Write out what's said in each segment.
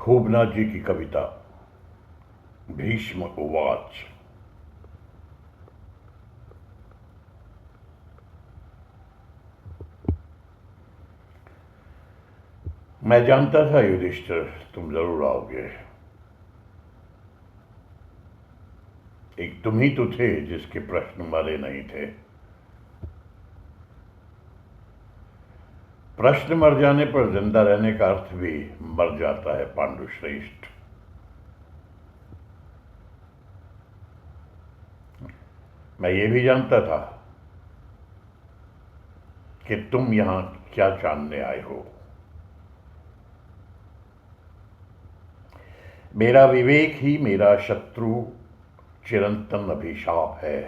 होबना जी की कविता भीष्म उवाच। मैं जानता था युधिष्ठिर तुम जरूर आओगे। एक तुम ही तो थे जिसके प्रश्न मरे नहीं थे। प्रश्न मर जाने पर जिंदा रहने का अर्थ भी मर जाता है पांडु श्रेष्ठ। मैं ये भी जानता था कि तुम यहां क्या जानने आए हो। मेरा विवेक ही मेरा शत्रु चिरंतन अभिशाप है।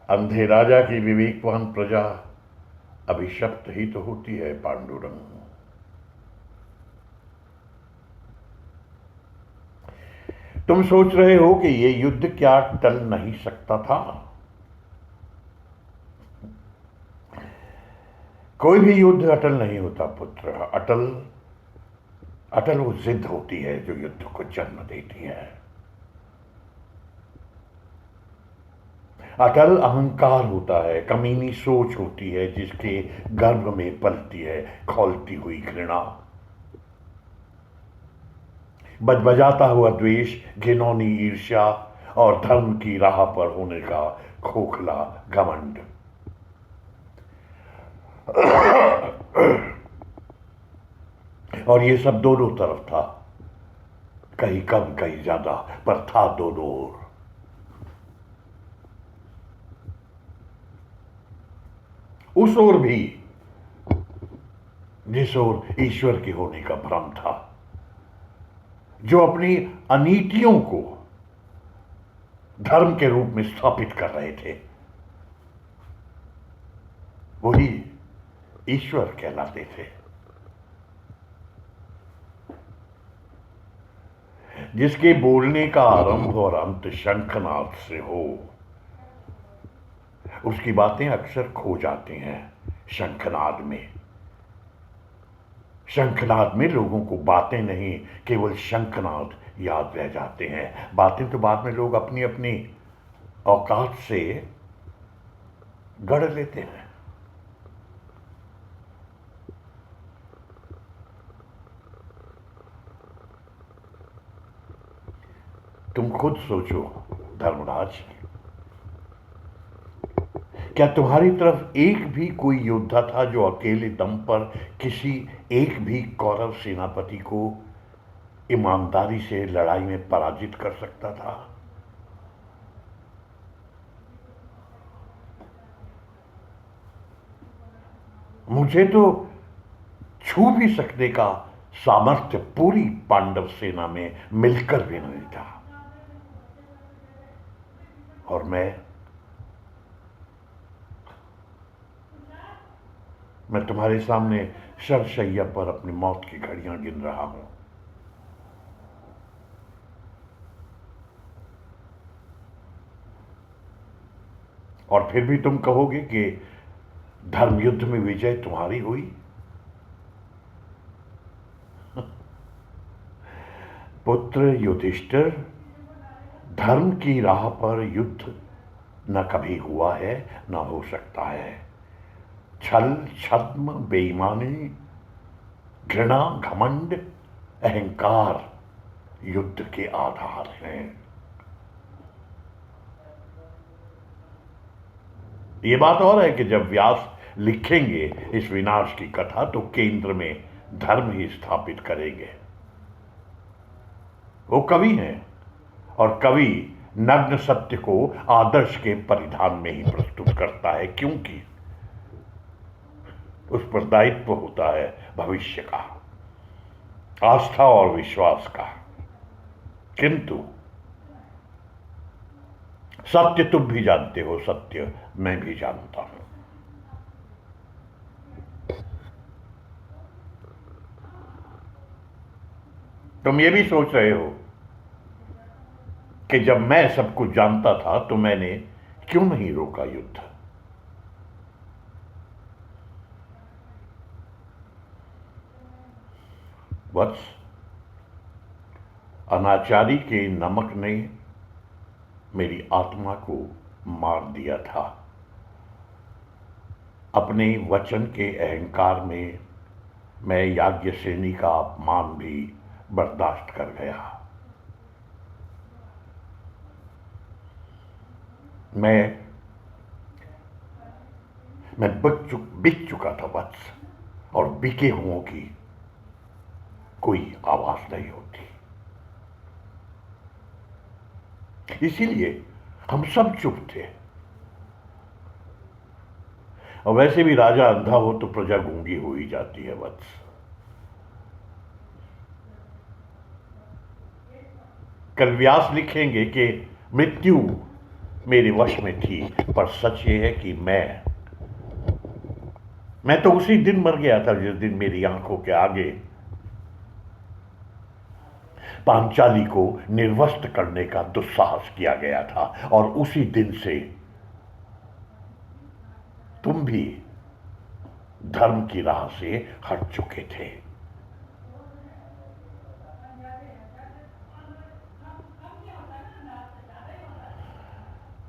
अंधे राजा की विवेकवान प्रजा अभिशप्त ही तो होती है पांडुरंग। तुम सोच रहे हो कि यह युद्ध क्या टल नहीं सकता था। कोई भी युद्ध अटल नहीं होता पुत्र। अटल अटल वो जिद होती है जो युद्ध को जन्म देती है। अटल अहंकार होता है, कमीनी सोच होती है जिसके गर्भ में पलती है खौलती हुई घृणा। बजबजाता हुआ द्वेष, घिनौनी ईर्ष्या और धर्म की राह पर होने का खोखला घमंड। और ये सब दोनों तरफ था, कहीं कम कहीं ज्यादा, पर था दोनों ओर। उस ओर भी जिस ओर ईश्वर के होने का भ्रम था, जो अपनी अनीतियों को धर्म के रूप में स्थापित कर रहे थे, वही ईश्वर कहलाते थे। जिसके बोलने का आरंभ और अंत शंखनाद से हो, उसकी बातें अक्सर खो जाती हैं शंखनाद में। शंखनाद में लोगों को बातें नहीं, केवल शंखनाद याद रह जाते हैं। बातें तो बाद में लोग अपनी अपनी औकात से गढ़ लेते हैं। तुम खुद सोचो धर्मराज, क्या तुम्हारी तरफ एक भी कोई योद्धा था जो अकेले दम पर किसी एक भी कौरव सेनापति को ईमानदारी से लड़ाई में पराजित कर सकता था? मुझे तो छू भी सकने का सामर्थ्य पूरी पांडव सेना में मिलकर भी नहीं था। और मैं तुम्हारे सामने शरशैया पर अपनी मौत की घड़ियां गिन रहा हूं। और फिर भी तुम कहोगे कि धर्म युद्ध में विजय तुम्हारी हुई। पुत्र युधिष्ठिर, धर्म की राह पर युद्ध न कभी हुआ है, न हो सकता है। छल, छद्म, बेईमानी, घृणा, घमंड, अहंकार युद्ध के आधार हैं। ये बात और है कि जब व्यास लिखेंगे इस विनाश की कथा, तो केंद्र में धर्म ही स्थापित करेंगे। वो कवि हैं, और कवि नग्न सत्य को आदर्श के परिधान में ही प्रस्तुत करता है, क्योंकि उस पर दायित्व होता है भविष्य का, आस्था और विश्वास का। किंतु सत्य तुम भी जानते हो, सत्य मैं भी जानता हूं। तुम ये भी सोच रहे हो कि जब मैं सब कुछ जानता था तो मैंने क्यों नहीं रोका युद्ध। वत्स, अनाचारी के नमक ने मेरी आत्मा को मार दिया था। अपने वचन के अहंकार में मैं याज्ञसेनी का अपमान भी बर्दाश्त कर गया। मैं बिक चुका था वत्स, और बिके हुओं की कोई आवाज नहीं होती। इसीलिए हम सब चुप थे। और वैसे भी राजा अंधा हो तो प्रजा गूंगी हो ही जाती है वत्स। कल व्यास लिखेंगे कि मृत्यु मेरे वश में थी, पर सच ये है कि मैं तो उसी दिन मर गया था जिस दिन मेरी आंखों के आगे पांचाली को निर्वस्त्र करने का दुस्साहस किया गया था। और उसी दिन से तुम भी धर्म की राह से हट चुके थे।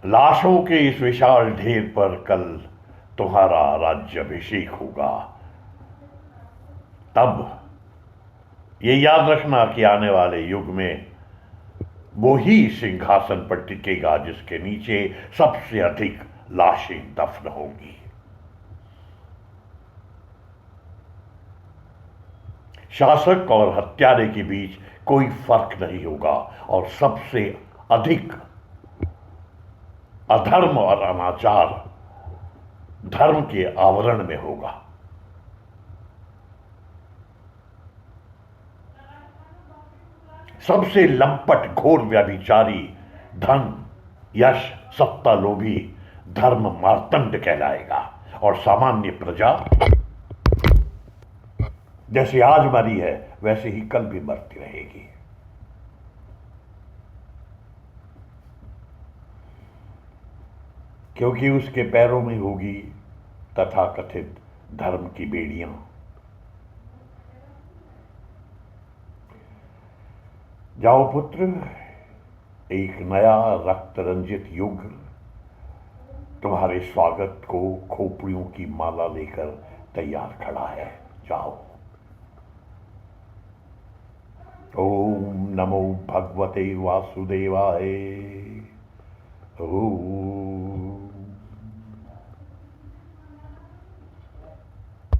लाशों के इस विशाल ढेर पर कल तुम्हारा राज्याभिषेक होगा। तब ये याद रखना कि आने वाले युग में वो ही सिंहासन पर टिकेगा जिसके नीचे सबसे अधिक लाशें दफन होंगी। शासक और हत्यारे के बीच कोई फर्क नहीं होगा, और सबसे अधिक अधर्म और अनाचार धर्म के आवरण में होगा। सबसे लंपट घोर व्यभिचारी, धन, यश, सत्ता लोभी धर्म मार्तंड कहलाएगा। और सामान्य प्रजा जैसे आज मरी है वैसे ही कल भी मरती रहेगी। क्योंकि उसके पैरों में होगी तथाकथित धर्म की बेड़ियां। जाओ पुत्र, एक नया रक्त रंजित युग तुम्हारे स्वागत को खोपड़ियों की माला लेकर तैयार खड़ा है। जाओ। ओम नमो भगवते वासुदेवाय। ओम।